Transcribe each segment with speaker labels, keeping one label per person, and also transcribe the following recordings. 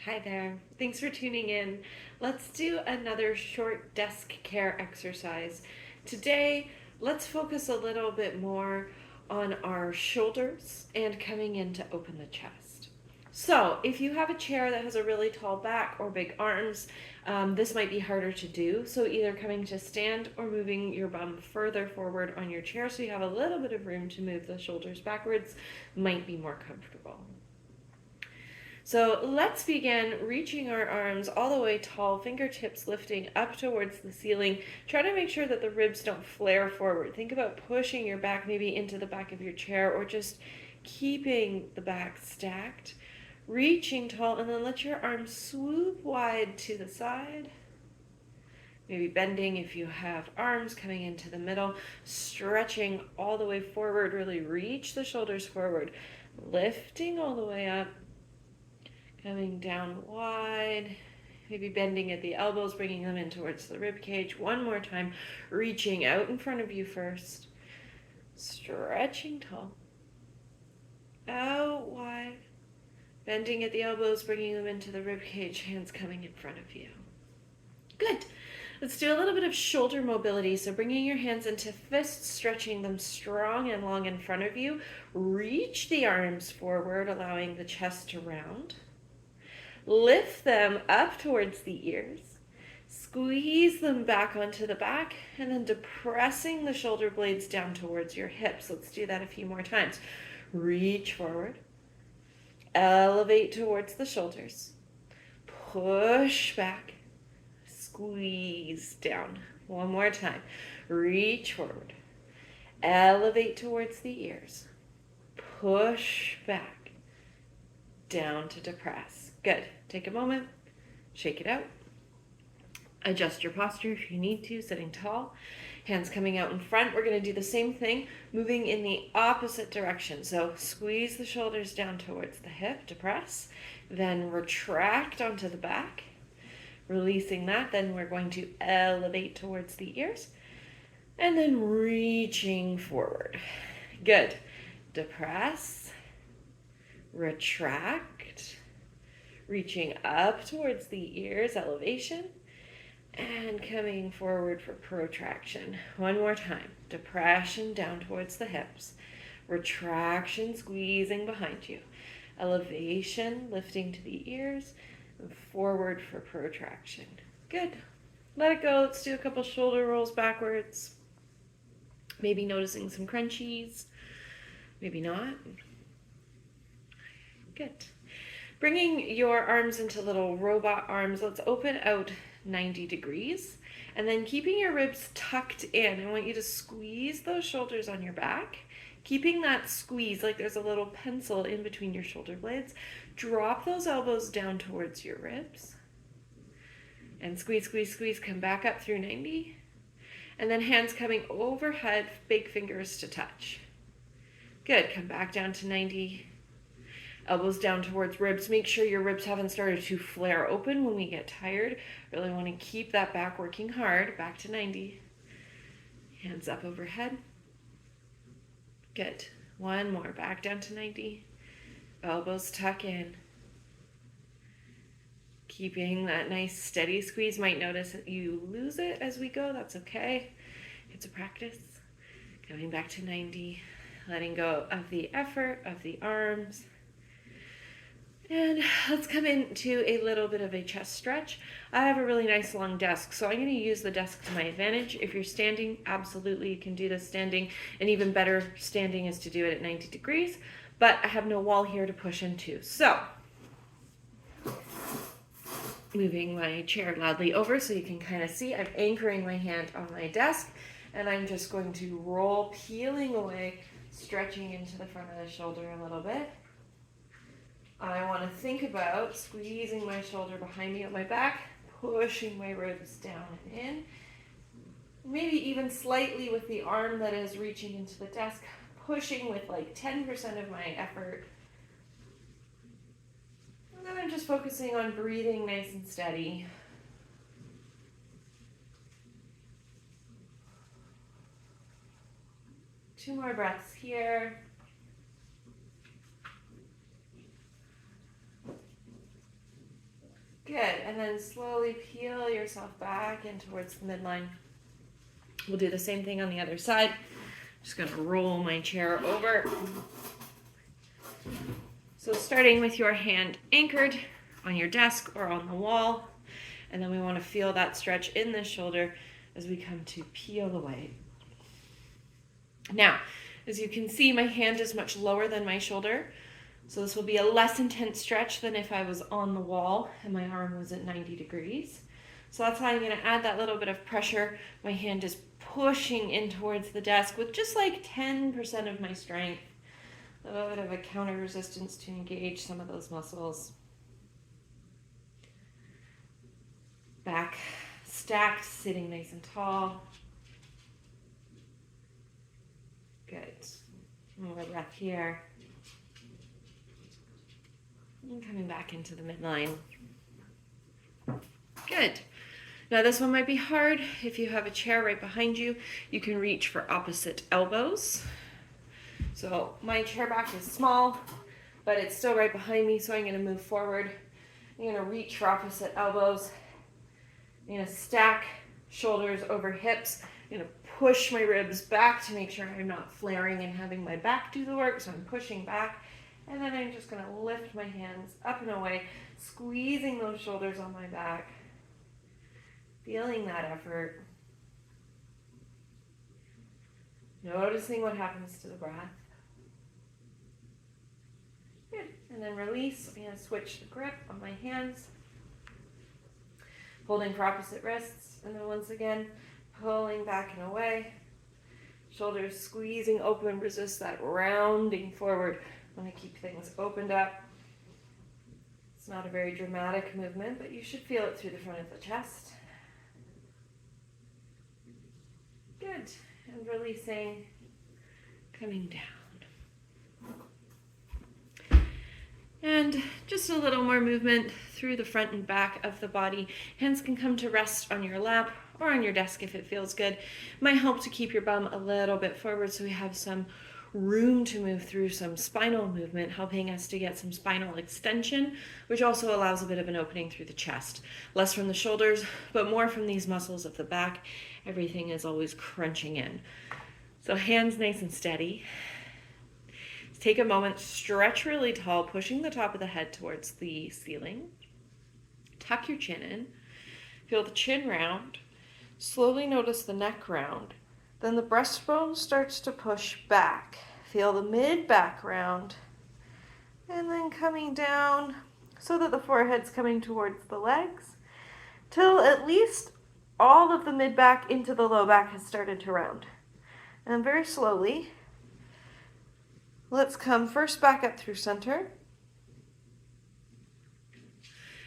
Speaker 1: Hi there. Thanks for tuning in. Let's do another short desk care exercise. Today, let's focus a little bit more on our shoulders and coming in to open the chest. So, if you have a chair that has a really tall back or big arms, this might be harder to do. So, either coming to stand or moving your bum further forward on your chair so you have a little bit of room to move the shoulders backwards might be more comfortable. So let's begin reaching our arms all the way tall, fingertips lifting up towards the ceiling. Try to make sure that the ribs don't flare forward. Think about pushing your back maybe into the back of your chair or just keeping the back stacked. Reaching tall, and then let your arms swoop wide to the side. Maybe bending if you have arms coming into the middle. Stretching all the way forward. Really reach the shoulders forward. Lifting all the way up. Coming down wide, maybe bending at the elbows, bringing them in towards the rib cage. One more time, reaching out in front of you first. Stretching tall. Out wide. Bending at the elbows, bringing them into the rib cage, hands coming in front of you. Good. Let's do a little bit of shoulder mobility. So bringing your hands into fists, stretching them strong and long in front of you. Reach the arms forward, allowing the chest to round. Lift them up towards the ears. Squeeze them back onto the back, and then depressing the shoulder blades down towards your hips. Let's do that a few more times. Reach forward. Elevate towards the shoulders. Push back. Squeeze down. One more time. Reach forward. Elevate towards the ears. Push back. Down to depress. Good. Take a moment. Shake it out. Adjust your posture if you need to, sitting tall. Hands coming out in front. We're going to do the same thing, moving in the opposite direction. So squeeze the shoulders down towards the hip, depress. Then retract onto the back. Releasing that, then we're going to elevate towards the ears. And then reaching forward. Good. Depress. Retract. Reaching up towards the ears, elevation. And coming forward for protraction. One more time. Depression down towards the hips. Retraction, squeezing behind you. Elevation, lifting to the ears. And forward for protraction. Good. Let it go. Let's do a couple shoulder rolls backwards. Maybe noticing some crunchies. Maybe not. Good. Bringing your arms into little robot arms, let's open out 90 degrees. And then keeping your ribs tucked in, I want you to squeeze those shoulders on your back. Keeping that squeeze like there's a little pencil in between your shoulder blades. Drop those elbows down towards your ribs. And squeeze, squeeze, squeeze. Come back up through 90. And then hands coming overhead, big fingers to touch. Good. Come back down to 90. Elbows down towards ribs. Make sure your ribs haven't started to flare open when we get tired. Really want to keep that back working hard. Back to 90. Hands up overhead. Good. One more. Back down to 90. Elbows tuck in. Keeping that nice steady squeeze. Might notice that you lose it as we go. That's okay. It's a practice. Coming back to 90. Letting go of the effort of the arms. And let's come into a little bit of a chest stretch. I have a really nice long desk, so I'm going to use the desk to my advantage. If you're standing, absolutely you can do this standing. And even better standing is to do it at 90 degrees. But I have no wall here to push into. So, moving my chair loudly over so you can kind of see. I'm anchoring my hand on my desk. And I'm just going to roll, peeling away, stretching into the front of the shoulder a little bit. I want to think about squeezing my shoulder behind me on my back, pushing my ribs down and in. Maybe even slightly with the arm that is reaching into the desk, pushing with like 10% of my effort. And then I'm just focusing on breathing nice and steady. Two more breaths here. Good, and then slowly peel yourself back in towards the midline. We'll do the same thing on the other side. Just gonna roll my chair over. So starting with your hand anchored on your desk or on the wall, and then we want to feel that stretch in the shoulder as we come to peel away. Now, as you can see, my hand is much lower than my shoulder, so this will be a less intense stretch than if I was on the wall and my arm was at 90 degrees. So that's how I'm going to add that little bit of pressure. My hand is pushing in towards the desk with just like 10% of my strength. A little bit of a counter resistance to engage some of those muscles. Back stacked, sitting nice and tall. Good. One more breath here. And coming back into the midline. Good. Now this one might be hard. If you have a chair right behind you, you can reach for opposite elbows. So my chair back is small, but it's still right behind me, so I'm going to move forward. I'm going to reach for opposite elbows. I'm going to stack shoulders over hips. I'm going to push my ribs back to make sure I'm not flaring and having my back do the work, so I'm pushing back. And then I'm just going to lift my hands up and away, squeezing those shoulders on my back. Feeling that effort. Noticing what happens to the breath. Good. And then release. I'm going to switch the grip on my hands. Holding for opposite wrists. And then once again, pulling back and away. Shoulders squeezing open. Resist that rounding forward. I want to keep things opened up. It's not a very dramatic movement, but you should feel it through the front of the chest. Good. And releasing, coming down. And just a little more movement through the front and back of the body. Hands can come to rest on your lap or on your desk if it feels good. Might help to keep your bum a little bit forward so we have some room to move through some spinal movement, helping us to get some spinal extension, which also allows a bit of an opening through the chest. Less from the shoulders, but more from these muscles of the back. Everything is always crunching in. So hands nice and steady. Take a moment, stretch really tall, pushing the top of the head towards the ceiling. Tuck your chin in. Feel the chin round. Slowly notice the neck round. Then the breastbone starts to push back. Feel the mid-back round. And then coming down so that the forehead's coming towards the legs till at least all of the mid-back into the low back has started to round. And very slowly, let's come first back up through center.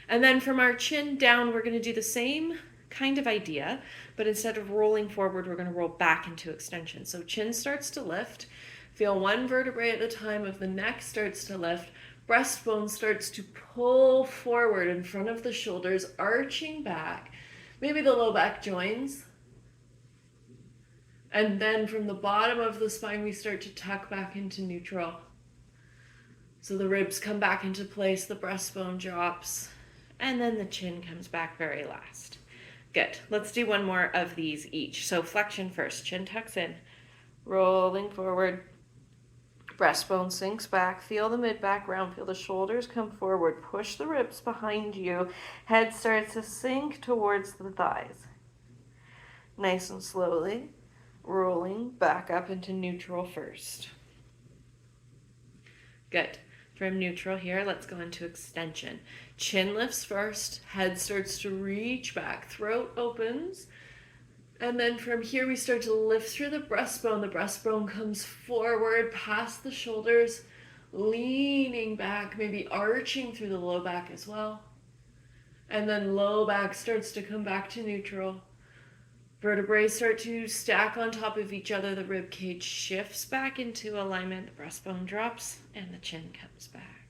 Speaker 1: And then from our chin down, we're going to do the same kind of idea, but instead of rolling forward, we're going to roll back into extension. So chin starts to lift. Feel one vertebrae at a time of the neck starts to lift. Breastbone starts to pull forward in front of the shoulders, arching back. Maybe the low back joins. And then from the bottom of the spine, we start to tuck back into neutral. So the ribs come back into place, the breastbone drops, and then the chin comes back very last. Good. Let's do one more of these each. So flexion first. Chin tucks in. Rolling forward. Breastbone sinks back. Feel the mid-back round. Feel the shoulders come forward. Push the ribs behind you. Head starts to sink towards the thighs. Nice and slowly. Rolling back up into neutral first. Good. From neutral here, let's go into extension. Chin lifts first, head starts to reach back, throat opens, and then from here we start to lift through the breastbone. The breastbone comes forward past the shoulders, leaning back, maybe arching through the low back as well. And then low back starts to come back to neutral. Vertebrae start to stack on top of each other. The rib cage shifts back into alignment. The breastbone drops and the chin comes back.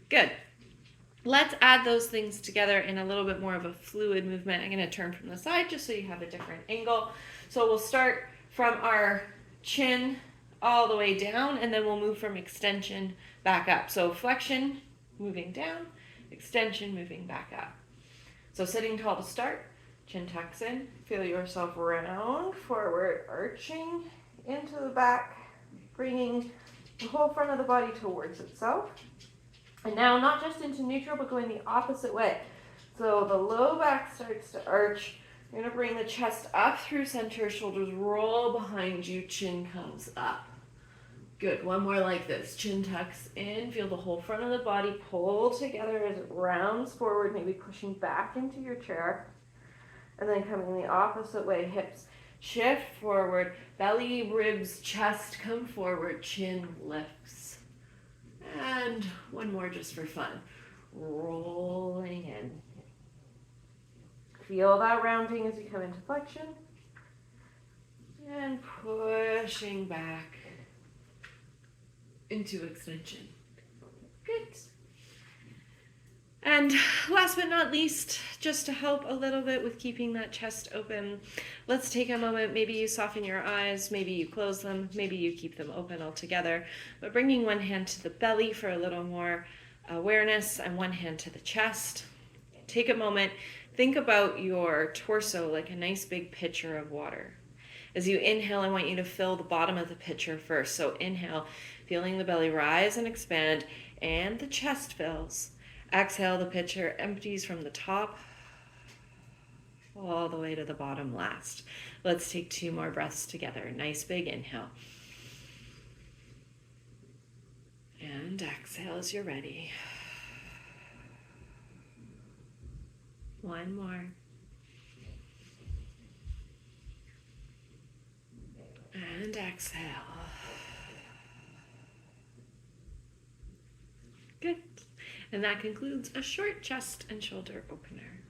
Speaker 1: Good. Let's add those things together in a little bit more of a fluid movement. I'm going to turn from the side just so you have a different angle. So we'll start from our chin all the way down, and then we'll move from extension back up. So flexion, moving down, extension, moving back up. So sitting tall to start, chin tucks in, feel yourself round, forward, arching into the back, bringing the whole front of the body towards itself. And now not just into neutral, but going the opposite way. So the low back starts to arch. You're going to bring the chest up through center, shoulders roll behind you, chin comes up. Good, one more like this. Chin tucks in, feel the whole front of the body pull together as it rounds forward, maybe pushing back into your chair. And then coming the opposite way, hips shift forward, belly, ribs, chest come forward, chin lifts. And one more just for fun. Rolling in. Feel that rounding as you come into flexion. And pushing back into extension. Good. And last but not least, just to help a little bit with keeping that chest open, let's take a moment. Maybe you soften your eyes, maybe you close them, maybe you keep them open altogether. But bringing one hand to the belly for a little more awareness and one hand to the chest. Take a moment. Think about your torso like a nice big pitcher of water. As you inhale, I want you to fill the bottom of the pitcher first. So inhale, feeling the belly rise and expand, and the chest fills. Exhale, the pitcher empties from the top all the way to the bottom last. Let's take 2 more breaths together. Nice big inhale. And exhale as you're ready. One more. And exhale. Good. And that concludes a short chest and shoulder opener.